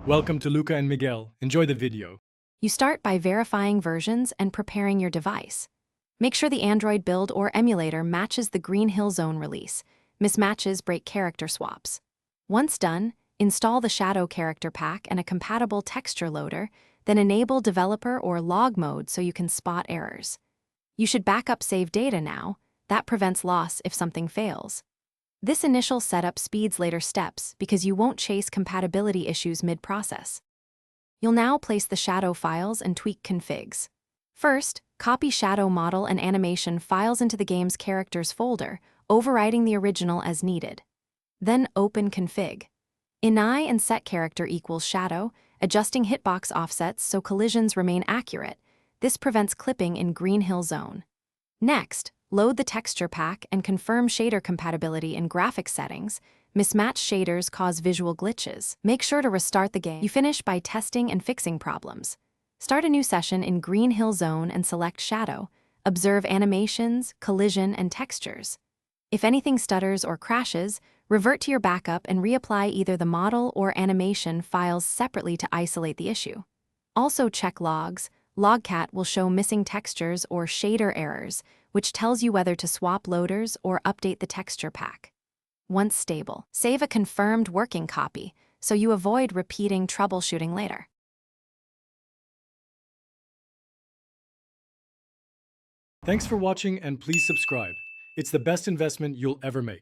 Welcome to Luca and Miguel. Enjoy the video. You start by verifying versions and preparing your device. Make sure the Android build or emulator matches the Green Hill Zone release. Mismatches break character swaps. Once done, install the Shadow character pack and a compatible texture loader, then enable developer or log mode so you can spot errors. You should backup save data now. That prevents loss if something fails. This initial setup speeds later steps because you won't chase compatibility issues mid-process. You'll now place the Shadow files and tweak configs. First, copy Shadow model and animation files into the game's characters folder, overriding the original as needed. Then open config. Inai and set character equals Shadow, adjusting hitbox offsets so collisions remain accurate. This prevents clipping in Green Hill Zone. Next, load the texture pack and confirm shader compatibility in graphics settings. Mismatched shaders cause visual glitches. Make sure to restart the game. You finish by testing and fixing problems. Start a new session in Green Hill Zone and select Shadow. Observe animations, collision, and textures. If anything stutters or crashes, revert to your backup and reapply either the model or animation files separately to isolate the issue. Also check logs. Logcat will show missing textures or shader errors, which tells you whether to swap loaders or update the texture pack. Once stable, save a confirmed working copy so you avoid repeating troubleshooting later. Thanks for watching and please subscribe. It's the best investment you'll ever make.